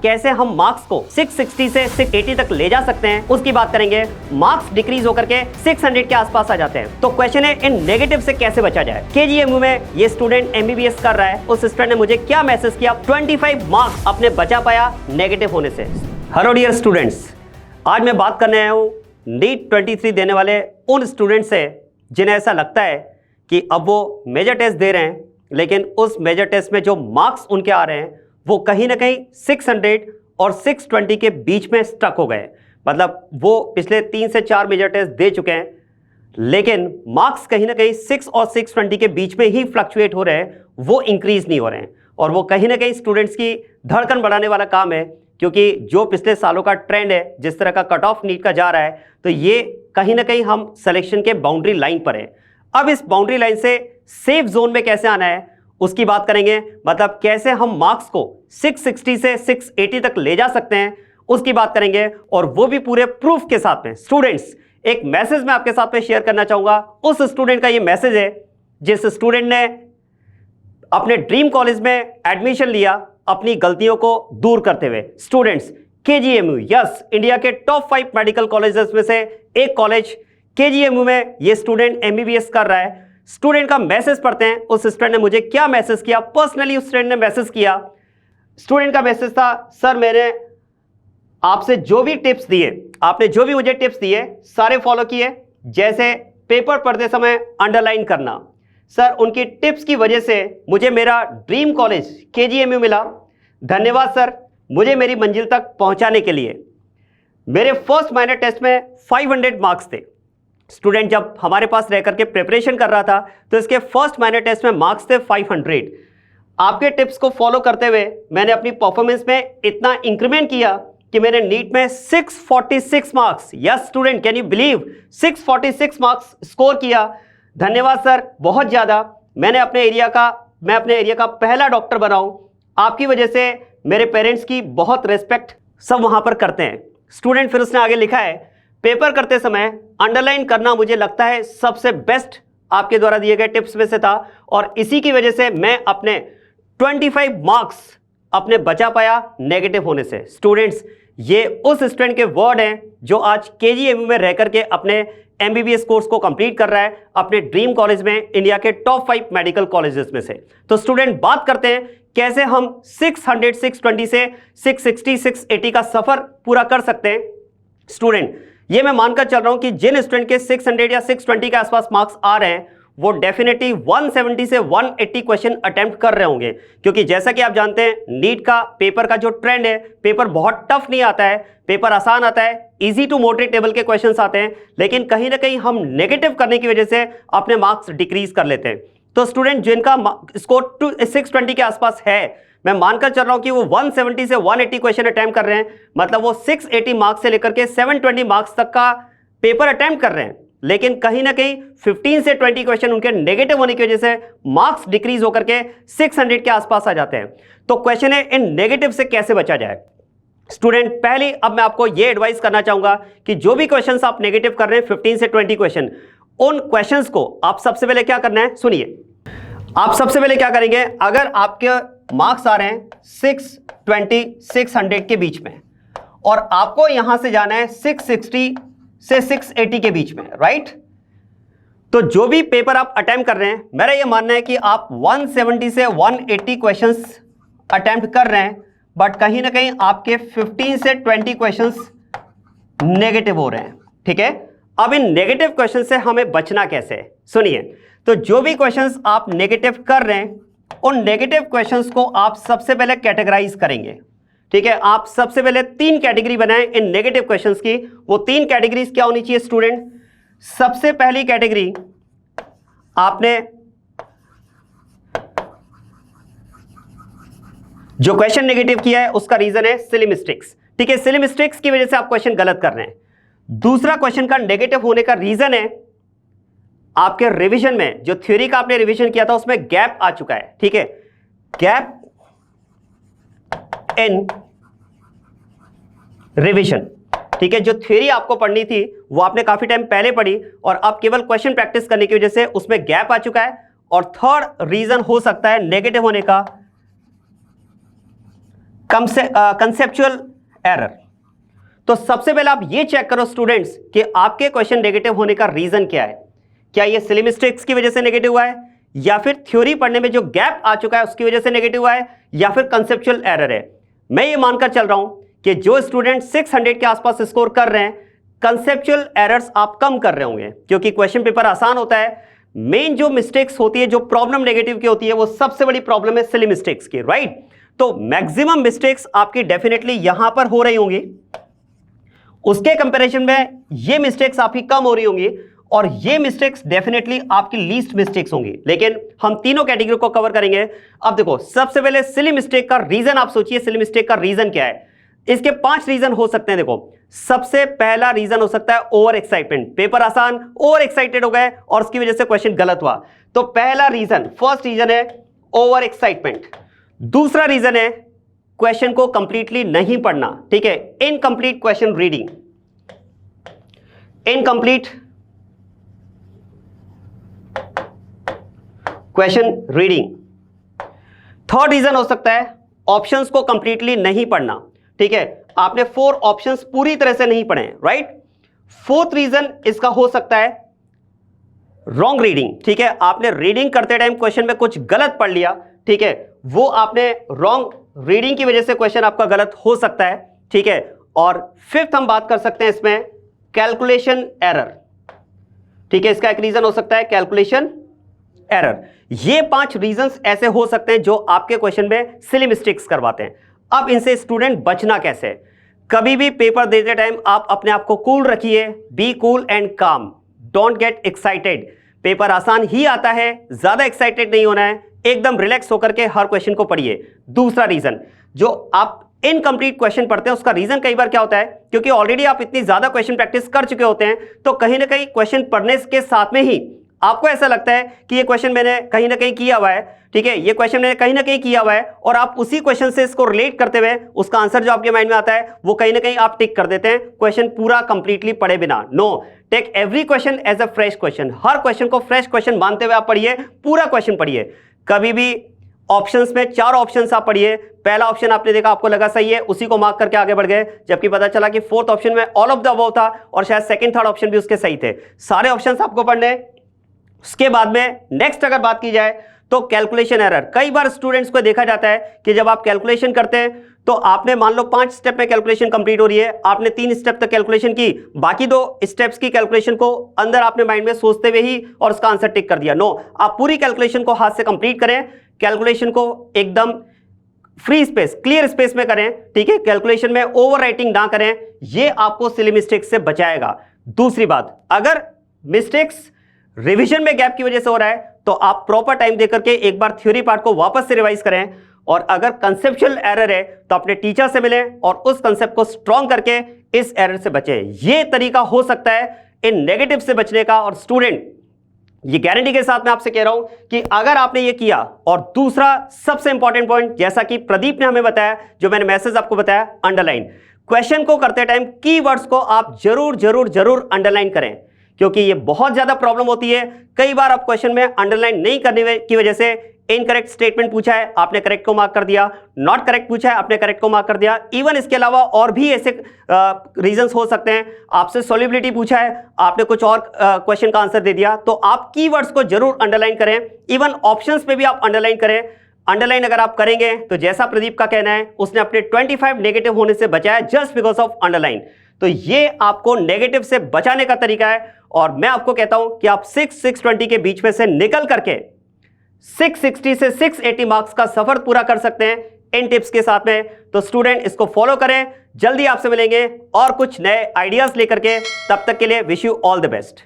कैसे हम मार्क्स को 660 से 680 तक ले जा सकते हैं उसकी बात करेंगे। मार्क्स डिक्रीज होकर के 600 के आसपास आ जाते हैं। तो क्वेश्चन है इन नेगेटिव से कैसे बचा जाए। केजीएमयू में ये स्टूडेंट एमबीबीएस कर रहा है, उस स्टूडेंट ने मुझे क्या मैसेज किया, 25 मार्क्स अपने बचा पाया नेगेटिव होने से। हेलो डियर स्टूडेंट्स, आज मैं बात करने आया हूँ नीट 23 देने वाले उन स्टूडेंट से जिन्हें ऐसा लगता है कि अब वो मेजर टेस्ट दे रहे हैं, लेकिन उस मेजर टेस्ट में जो मार्क्स उनके आ रहे हैं वो कहीं ना कहीं 600 और 620 के बीच में स्टक हो गए। मतलब वो पिछले 3 से 4 मेजर टेस्ट दे चुके हैं, लेकिन मार्क्स कहीं ना कहीं 6 और 620 के बीच में ही फ्लक्चुएट हो रहे हैं, वो इंक्रीज नहीं हो रहे हैं। और वो कहीं ना कहीं स्टूडेंट्स की धड़कन बढ़ाने वाला काम है, क्योंकि जो पिछले सालों का ट्रेंड है, जिस तरह का कट ऑफ नीट का जा रहा है, तो ये कहीं ना कहीं हम सिलेक्शन के बाउंड्री लाइन पर है। अब इस बाउंड्री लाइन से सेफ जोन में कैसे आना है उसकी बात करेंगे। मतलब कैसे हम मार्क्स को 660 से 680 तक ले जा सकते हैं उसकी बात करेंगे, और वो भी पूरे प्रूफ के साथ में। स्टूडेंट्स, एक मैसेज मैं आपके साथ में शेयर करना चाहूंगा। उस स्टूडेंट का ये मैसेज है जिस स्टूडेंट ने अपने ड्रीम कॉलेज में एडमिशन लिया अपनी गलतियों को दूर करते हुए। स्टूडेंट्स, केजीएमयू, यस, इंडिया के टॉप 5 मेडिकल कॉलेजेस में से एक कॉलेज केजीएमयू में ये स्टूडेंट एमबीबीएस कर रहा है। स्टूडेंट का मैसेज पढ़ते हैं। उस स्टूडेंट ने मुझे क्या मैसेज किया, पर्सनली उस स्टूडेंट ने मैसेज किया। स्टूडेंट का मैसेज था, सर मैंने आपसे जो भी टिप्स दिए, आपने जो भी मुझे टिप्स दिए सारे फॉलो किए, जैसे पेपर पढ़ते समय अंडरलाइन करना। सर उनकी टिप्स की वजह से मुझे मेरा ड्रीम कॉलेज केजीएमयू मिला। धन्यवाद सर मुझे मेरी मंजिल तक पहुंचाने के लिए। मेरे फर्स्ट माइनर टेस्ट में 500 मार्क्स थे। स्टूडेंट जब हमारे पास रह करके प्रिपरेशन कर रहा था तो इसके फर्स्ट माइनर टेस्ट में मार्क्स थे 500। आपके टिप्स को फॉलो करते हुए मैंने अपनी परफॉर्मेंस में इतना इंक्रीमेंट किया कि मैंने नीट में 646 marks, yes student, can you believe, 646 marks score किया। धन्यवाद सर, बहुत ज़्यादा। मैं अपने एरिया का पहला डॉक्टर बना हूं। आपकी वजह से मेरे पेरेंट्स की बहुत रिस्पेक्ट सब वहां पर करते हैं। स्टूडेंट फिर उसने आगे लिखा है, पेपर करते समय अंडरलाइन करना मुझे लगता है सबसे बेस्ट आपके द्वारा दिए गए टिप्स में से था, और इसी की वजह से मैं अपने 25 मार्क्स अपने बचा पाया नेगेटिव होने से। स्टूडेंट्स, ये उस स्टूडेंट के वर्ड हैं जो आज केजीएमयू में रह करके अपने एमबीबीएस कोर्स को कंप्लीट कर रहा है अपने ड्रीम कॉलेज में, इंडिया के टॉप 5 मेडिकल कॉलेजेस में से। तो स्टूडेंट, बात करते हैं कैसे हम 600, 620 से 660, 680 का सफर पूरा कर सकते हैं। स्टूडेंट, ये मैं मानकर चल रहा हूं कि जिन स्टूडेंट के 600 या 620 के आसपास मार्क्स आ रहे हैं वो डेफिनेटली 170 से 180 क्वेश्चन अटेम्प्ट कर रहे होंगे, क्योंकि जैसा कि आप जानते हैं नीट का पेपर का जो ट्रेंड है, पेपर बहुत टफ नहीं आता है, पेपर आसान आता है, इजी टू मॉडरेट टेबल के क्वेश्चंस आते हैं, लेकिन कहीं ना कहीं हम नेगेटिव करने की वजह से अपने मार्क्स डिक्रीज कर लेते हैं। तो स्टूडेंट जिनका स्कोर 620 के आसपास है, मैं मानकर चल रहा हूं कि वो 170 से 180 क्वेश्चन अटेम्प्ट कर रहे हैं। मतलब वो 680 मार्क्स से लेकर के 720 मार्क्स तक का पेपर अटेम्प्ट कर रहे हैं, लेकिन कहीं ना कहीं 15 से 20 क्वेश्चन उनके नेगेटिव होने की वजह से मार्क्स डिक्रीज होकर के 600 के आसपास आ जाते हैं। तो क्वेश्चन है इन नेगेटिव से कैसे बचा जाए। स्टूडेंट, पहले अब मैं आपको यह एडवाइस करना चाहूंगा कि जो भी क्वेश्चंस आप नेगेटिव कर रहे हैं 15 से 20 क्वेश्चन, उन क्वेश्चंस को आप सबसे पहले क्या करना है, सुनिए। आप सबसे पहले क्या करेंगे, अगर आपके मार्क्स आ रहे हैं 620, 600 के बीच में, और आपको यहां से जाना है 660 से 680 के बीच में, राइट? तो जो भी पेपर आप अटेम्प्ट कर रहे हैं, मेरा यह मानना है कि आप 170 से 180 क्वेश्चंस अटेम्प्ट कर रहे हैं, बट कहीं ना कहीं आपके 15 से 20 क्वेश्चंस नेगेटिव हो रहे हैं। ठीक है, अब इन नेगेटिव क्वेश्चन से हमें बचना कैसे है, सुनिए। तो जो भी क्वेश्चंस आप नेगेटिव कर रहे हैं, उन नेगेटिव क्वेश्चंस को आप सबसे पहले कैटेगराइज करेंगे। ठीक है, आप सबसे पहले 3 कैटेगरी बनाएं इन नेगेटिव क्वेश्चंस की। वो 3 कैटेगरीज क्या होनी चाहिए स्टूडेंट? सबसे पहली कैटेगरी, आपने जो क्वेश्चन नेगेटिव किया है उसका रीजन है सिली मिस्टेक्स। ठीक है, सिली मिस्टेक्स की वजह से आप क्वेश्चन गलत कर रहे हैं। दूसरा क्वेश्चन का नेगेटिव होने का रीजन है आपके रिवीजन में, जो थ्योरी का आपने रिवीजन किया था उसमें गैप आ चुका है। ठीक है, गैप इन रिवीजन। ठीक है, जो थ्योरी आपको पढ़नी थी वो आपने काफी टाइम पहले पढ़ी और अब केवल क्वेश्चन प्रैक्टिस करने की वजह से उसमें गैप आ चुका है। और थर्ड रीजन हो सकता है नेगेटिव होने का कंसेप्चुअल एरर। तो सबसे पहले आप ये चेक करो स्टूडेंट्स कि आपके क्वेश्चन नेगेटिव होने का रीजन क्या है। क्या ये सिली मिस्टेक्स की वजह से नेगेटिव हुआ है, या फिर थ्योरी पढ़ने में जो गैप आ चुका है उसकी वजह से नेगेटिव हुआ है, या फिर कंसेप्चुअल एरर है। मैं ये मानकर चल रहा हूं कि जो स्टूडेंट 600 के आसपास स्कोर कर रहे हैं, कंसेप्चुअल एरर्स आप कम कर रहे होंगे, क्योंकि क्वेश्चन पेपर आसान होता है। मेन जो मिस्टेक्स होती है, जो प्रॉब्लम नेगेटिव की होती है, वो सबसे बड़ी प्रॉब्लम है सिली मिस्टेक्स की, राइट। तो मैक्सिमम मिस्टेक्स आपकी डेफिनेटली यहां पर हो रही होंगी, उसके कंपैरिजन में ये मिस्टेक्स आपकी कम हो रही होंगी, और ये मिस्टेक्स डेफिनेटली आपकी लीस्ट मिस्टेक्स होंगी। लेकिन हम तीनों कैटेगरी को कवर करेंगे। अब देखो, सबसे पहले सिली मिस्टेक का रीजन आप सोचिए, सिली मिस्टेक का रीजन क्या है। इसके 5 रीजन हो सकते हैं। देखो, सबसे पहला रीजन हो सकता है ओवर एक्साइटमेंट। पेपर आसान, ओवर एक्साइटेड हो गए और उसकी वजह से क्वेश्चन गलत हुआ। तो पहला रीजन, फर्स्ट रीजन है ओवर एक्साइटमेंट। दूसरा रीजन है क्वेश्चन को कंप्लीटली नहीं पढ़ना, ठीक है, incomplete question reading, incomplete question reading. Third reason हो सकता है ऑप्शंस को कंप्लीटली नहीं पढ़ना, ठीक है, आपने 4 ऑप्शंस पूरी तरह से नहीं पढ़े, राइट। फोर्थ रीजन इसका हो सकता है रॉन्ग रीडिंग, ठीक है, आपने रीडिंग करते टाइम क्वेश्चन में कुछ गलत पढ़ लिया, ठीक है, वो आपने रॉन्ग रीडिंग की वजह से क्वेश्चन आपका गलत हो सकता है, ठीक है। और फिफ्थ हम बात कर सकते हैं इसमें कैलकुलेशन एरर, ठीक है, इसका एक रीजन हो सकता है कैलकुलेशन एरर। ये 5 रीजंस ऐसे हो सकते हैं जो आपके क्वेश्चन में सिली मिस्टेक्स करवाते हैं। अब इनसे स्टूडेंट बचना कैसे। कभी भी पेपर देते टाइम आप अपने आप को कूल रखिए, बी कूल एंड काम, डोंट गेट एक्साइटेड। पेपर आसान ही आता है, ज्यादा एक्साइटेड नहीं होना है, एकदम रिलैक्स होकर के हर क्वेश्चन को पढ़िए। दूसरा रीजन, जो आप इनकम्प्लीट क्वेश्चन पढ़ते हैं, उसका रीजन कई बार क्या होता है, क्योंकि ऑलरेडी आप इतनी ज्यादा क्वेश्चन प्रैक्टिस कर चुके होते हैं, तो कहीं ना कहीं क्वेश्चन पढ़ने के साथ में ही आपको ऐसा लगता है कि ये क्वेश्चन मैंने कहीं ना कहीं किया हुआ है, ठीक है, ये क्वेश्चन मैंने कहीं ना कहीं किया हुआ है, और आप उसी क्वेश्चन से इसको रिलेट करते हुए उसका आंसर जो आपके माइंड में आता है वो कहीं ना कहीं आप टिक कर देते हैं, क्वेश्चन पूरा कंप्लीटली पढ़े बिना। No, take every question as a fresh question. हर क्वेश्चन को फ्रेश क्वेश्चन मानते हुए आप पढ़िए, पूरा क्वेश्चन पढ़िए। कभी भी ऑप्शंस में 4 ऑप्शंस आप पढ़िए, पहला ऑप्शन आपने देखा, आपको लगा सही है, उसी को मार्क करके आगे बढ़ गए, जबकि पता चला कि फोर्थ ऑप्शन में ऑल ऑफ द अबव था और शायद सेकंड थर्ड ऑप्शन भी उसके सही थे। सारे ऑप्शंस आपको पढ़ने। उसके बाद में नेक्स्ट अगर बात की जाए तो कैलकुलेशन एरर। कई बार स्टूडेंट्स को देखा जाता है कि जब आप कैलकुलेशन करते हैं तो आपने मान लो 5 स्टेप में कैलकुलेशन कंप्लीट हो रही है, आपने 3 स्टेप तक कैलकुलेशन की, बाकी 2 स्टेप्स की कैलकुलेशन को अंदर आपने माइंड में सोचते हुए ही और उसका आंसर टिक कर दिया। नो, आप पूरी कैलकुलेशन को हाथ से कंप्लीट करें, कैलकुलेशन को एकदम फ्री स्पेस, क्लियर स्पेस में करें, ठीक है, कैलकुलेशन में ओवर राइटिंग ना करें, ये आपको सिली मिस्टेक्स से बचाएगा। दूसरी बात, अगर मिस्टेक्स रिवीजन में गैप की वजह से हो रहा है तो आप प्रॉपर टाइम देकर के एक बार थ्योरी पार्ट को वापस से रिवाइज करें, और अगर कंसेप्चुअल एरर है तो अपने टीचर से मिलें और उस कंसेप्ट को स्ट्रॉन्ग करके इस एरर से बचें। यह तरीका हो सकता है इन नेगेटिव से बचने का। और स्टूडेंट, ये गारंटी के साथ मैं आपसे कह रहा हूं कि अगर आपने ये किया, और दूसरा सबसे इंपॉर्टेंट पॉइंट, जैसा कि प्रदीप ने हमें बताया, जो मैंने मैसेज आपको बताया, अंडरलाइन। क्वेश्चन को करते टाइम कीवर्ड्स को आप जरूर जरूर जरूर अंडरलाइन करें, क्योंकि ये बहुत ज्यादा प्रॉब्लम होती है। कई बार आप क्वेश्चन में अंडरलाइन नहीं करने की वजह से इनकरेक्ट स्टेटमेंट पूछा है, आपने करेक्ट को मार्क कर दिया, नॉट करेक्ट पूछा है, आपने करेक्ट को मार्क कर दिया। इवन इसके अलावा और भी ऐसे रीजंस हो सकते हैं, आपसे सॉल्युबिलिटी पूछा है, आपने कुछ और क्वेश्चन का आंसर दे दिया, तो आप कीवर्ड्स को जरूर अंडरलाइन करें। इवन ऑप्शंस पे भी आप अंडरलाइन करें। अंडरलाइन अगर आप करेंगे तो जैसा प्रदीप का कहना है, उसने अपने 25 नेगेटिव होने से बचाया जस्ट बिकॉज ऑफ अंडरलाइन। तो ये आपको नेगेटिव से बचाने का तरीका है, और मैं आपको कहता हूं कि आप 620 के बीच में से निकल करके 660 से 680 मार्क्स का सफर पूरा कर सकते हैं इन टिप्स के साथ में। तो स्टूडेंट, इसको फॉलो करें। जल्दी आपसे मिलेंगे और कुछ नए आइडियाज लेकर के। तब तक के लिए wish you all the best.